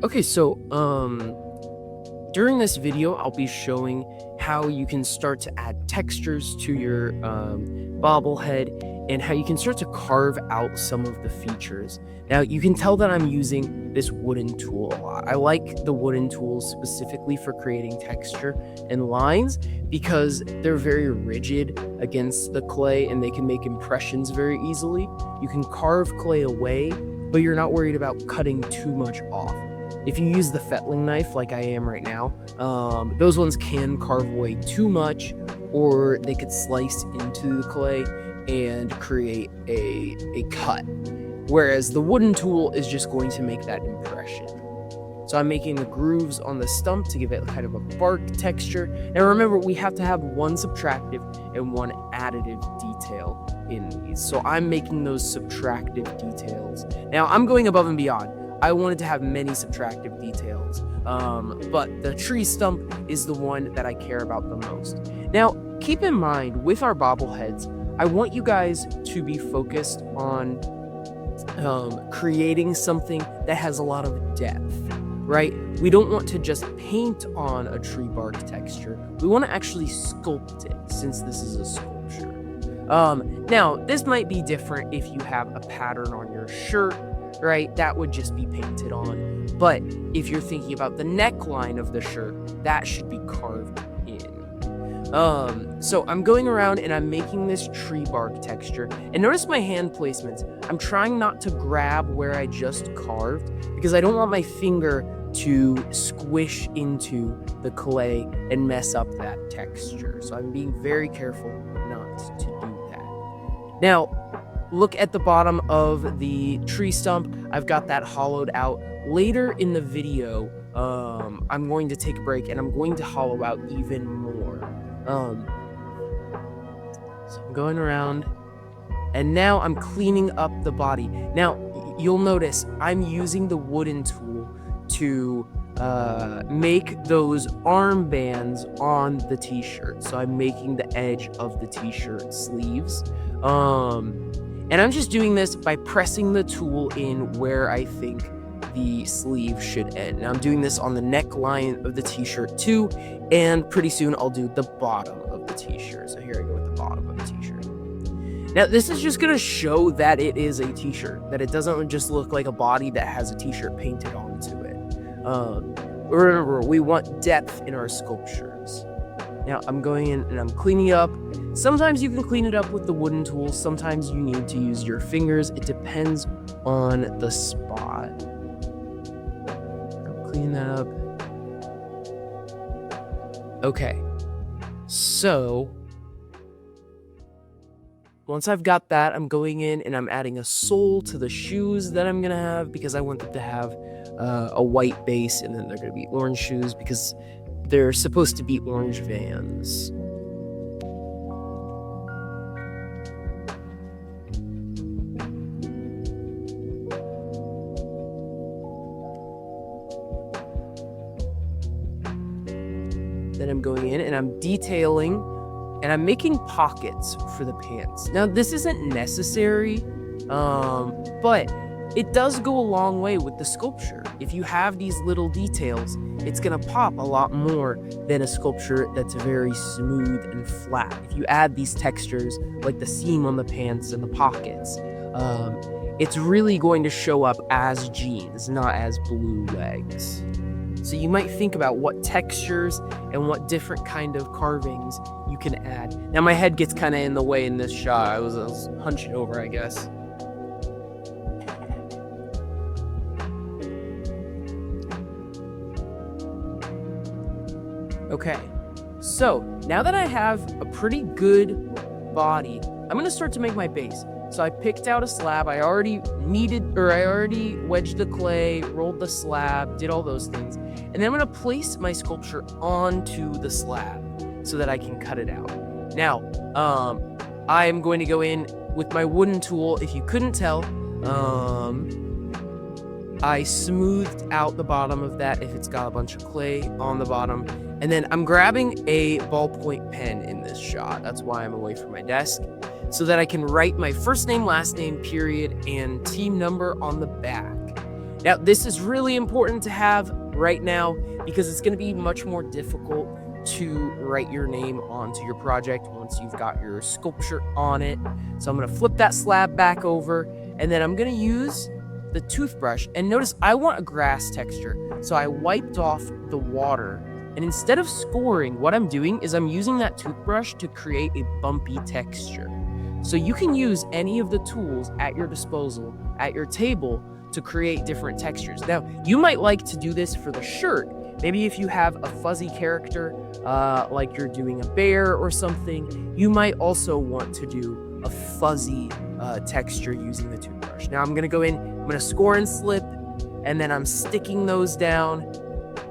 Okay, so during this video, I'll be showing how you can start to add textures to your bobblehead and how you can start to carve out some of the features. Now, you can tell that I'm using this wooden tool a lot. I like the wooden tools specifically for creating texture and lines because they're very rigid against the clay and they can make impressions very easily. You can carve clay away, but you're not worried about cutting too much off. If you use the fettling knife like I am right now, those ones can carve away too much, or they could slice into the clay and create a cut. Whereas the wooden tool is just going to make that impression. So I'm making the grooves on the stump to give it kind of a bark texture. Now remember, we have to have one subtractive and one additive detail in these. So I'm making those subtractive details. Now I'm going above and beyond. I wanted to have many subtractive details, but the tree stump is the one that I care about the most. Now, keep in mind, with our bobbleheads, I want you guys to be focused on creating something that has a lot of depth, right? We don't want to just paint on a tree bark texture. We want to actually sculpt it, since this is a sculpture. Now, this might be different if you have a pattern on your shirt, right? That would just be painted on. But if you're thinking about the neckline of the shirt, that should be carved in. So I'm going around and I'm making this tree bark texture. And notice my hand placements. I'm trying not to grab where I just carved because I don't want my finger to squish into the clay and mess up that texture. So I'm being very careful not to do that. Now, look at the bottom of the tree stump. I've got that hollowed out. Later in the video, I'm going to take a break and I'm going to hollow out even more. So I'm going around and now I'm cleaning up the body. Now, you'll notice I'm using the wooden tool to make those armbands on the t-shirt. So I'm making the edge of the t-shirt sleeves. And I'm just doing this by pressing the tool in where I think the sleeve should end. Now I'm doing this on the neckline of the t-shirt too, and pretty soon I'll do the bottom of the t-shirt. So here I go with the bottom of the t-shirt. Now this is just gonna show that it is a t-shirt, that it doesn't just look like a body that has a t-shirt painted onto it. Remember, we want depth in our sculptures. Now I'm going in and I'm cleaning up. Sometimes you can clean it up with the wooden tool. Sometimes you need to use your fingers. It depends on the spot. I'm cleaning that up. Okay. So once I've got that, I'm going in and I'm adding a sole to the shoes that I'm going to have because I want them to have a white base, and then they're going to be orange shoes because they're supposed to be orange Vans. Then I'm going in and I'm detailing and I'm making pockets for the pants. Now this isn't necessary, but it does go a long way with the sculpture. If you have these little details, it's gonna pop a lot more than a sculpture that's very smooth and flat. If you add these textures, like the seam on the pants and the pockets, it's really going to show up as jeans, not as blue legs. So you might think about what textures and what different kind of carvings you can add. Now my head gets kind of in the way in this shot. I was hunched over, I guess. Okay, so now that I have a pretty good body, I'm gonna start to make my base. So I picked out a slab. I already wedged the clay, rolled the slab, did all those things. And then I'm gonna place my sculpture onto the slab so that I can cut it out. Now, I'm going to go in with my wooden tool. If you couldn't tell, I smoothed out the bottom of that if it's got a bunch of clay on the bottom. And then I'm grabbing a ballpoint pen in this shot. That's why I'm away from my desk, so that I can write my first name, last name, period, and team number on the back. Now, this is really important to have right now because it's going to be much more difficult to write your name onto your project once you've got your sculpture on it. So I'm going to flip that slab back over, and then I'm going to use the toothbrush. And notice I want a grass texture. So I wiped off the water, and instead of scoring, what I'm doing is I'm using that toothbrush to create a bumpy texture. So you can use any of the tools at your disposal at your table to create different textures. Now, you might like to do this for the shirt. Maybe if you have a fuzzy character, like you're doing a bear or something, you might also want to do a fuzzy texture using the toothbrush. Now I'm gonna go in, I'm gonna score and slip, and then I'm sticking those down.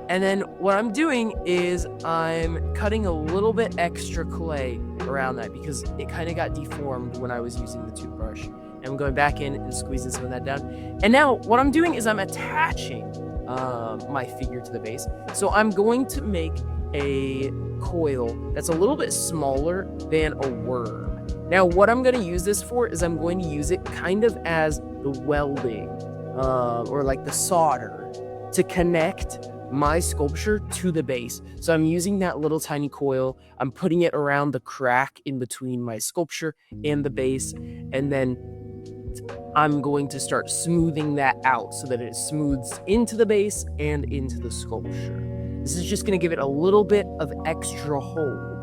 And then what I'm doing is I'm cutting a little bit extra clay around that because it kind of got deformed when I was using the toothbrush. And I'm going back in and squeezing some of that down. And now what I'm doing is I'm attaching my figure to the base. So I'm going to make a coil that's a little bit smaller than a worm. Now what I'm going to use this for is I'm going to use it kind of as the welding or like the solder to connect my sculpture to the base. So I'm using that little tiny coil, I'm putting it around the crack in between my sculpture and the base, and then I'm going to start smoothing that out so that it smooths into the base and into the sculpture. This is just going to give it a little bit of extra hold.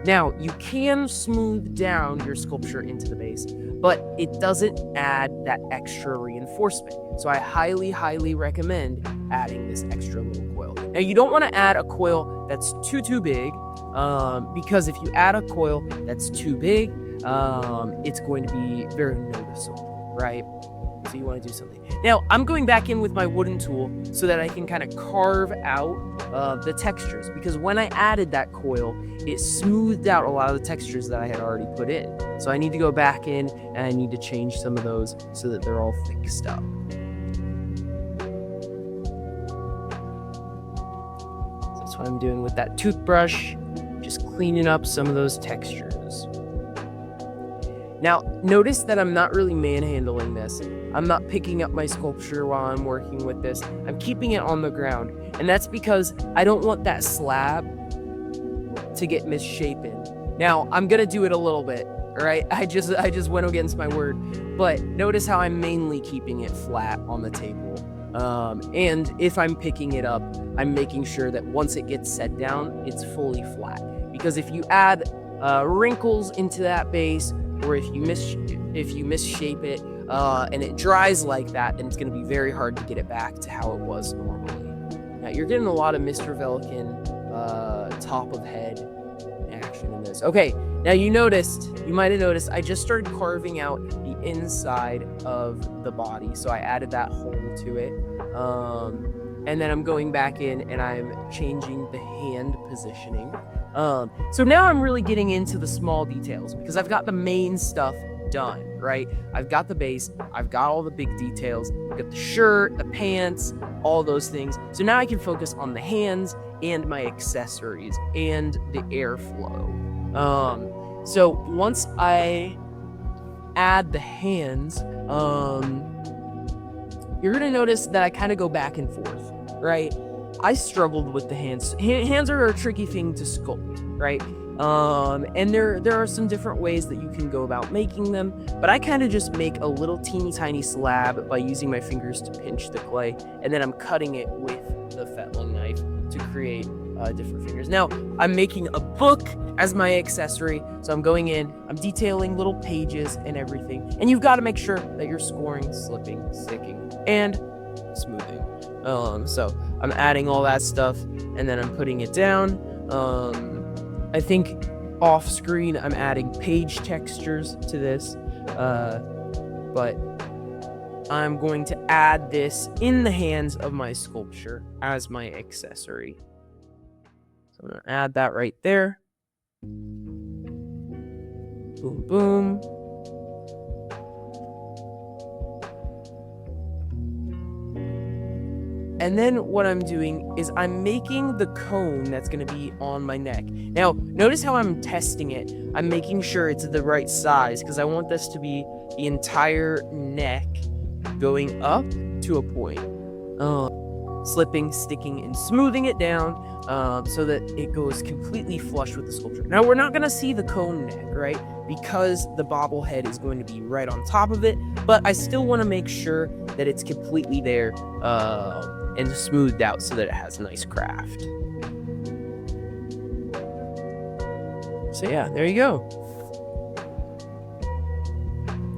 Now, you can smooth down your sculpture into the base, but it doesn't add that extra reinforcement. So I highly, highly recommend adding this extra little coil. Now, you don't want to add a coil that's too big, because if you add a coil that's too big, it's going to be very noticeable, right? So you want to do something. Now, I'm going back in with my wooden tool so that I can kind of carve out the textures, because when I added that coil, it smoothed out a lot of the textures that I had already put in. So I need to go back in and I need to change some of those so that they're all fixed up. So that's what I'm doing with that toothbrush, just cleaning up some of those textures. Now, notice that I'm not really manhandling this. I'm not picking up my sculpture while I'm working with this. I'm keeping it on the ground. And that's because I don't want that slab to get misshapen. Now, I'm gonna do it a little bit, all right? I just went against my word. But notice how I'm mainly keeping it flat on the table. And if I'm picking it up, I'm making sure that once it gets set down, it's fully flat. Because if you add wrinkles into that base, or if you misshape it and it dries like that, then it's going to be very hard to get it back to how it was normally. Now you're getting a lot of Mr. Velikan top of head action in this. Okay, now you might have noticed, I just started carving out the inside of the body, so I added that hole to it. And then I'm going back in and I'm changing the hand positioning. So now I'm really getting into the small details because I've got the main stuff done, right? I've got the base, I've got all the big details, I've got the shirt, the pants, all those things. So now I can focus on the hands and my accessories and the airflow. So once I add the hands, you're gonna notice that I kind of go back and forth, right? I struggled with the hands. Hands are a tricky thing to sculpt, right? And there are some different ways that you can go about making them, but I kind of just make a little teeny tiny slab by using my fingers to pinch the clay, and then I'm cutting it with the fettling knife to create different fingers. Now, I'm making a book as my accessory, so I'm going in, I'm detailing little pages and everything, and you've got to make sure that you're scoring, slipping, sticking, and smoothing. So I'm adding all that stuff, and then I'm putting it down. I think off screen I'm adding page textures to this, but I'm going to add this in the hands of my sculpture as my accessory. So I'm going to add that right there. Boom, boom. And then what I'm doing is I'm making the cone that's going to be on my neck. Now, notice how I'm testing it. I'm making sure it's the right size because I want this to be the entire neck going up to a point. slipping, sticking, and smoothing it down so that it goes completely flush with the sculpture. Now, we're not going to see the cone neck, right? Because the bobblehead is going to be right on top of it, but I still want to make sure that it's completely there and smoothed out so that it has nice craft. So yeah, there you go.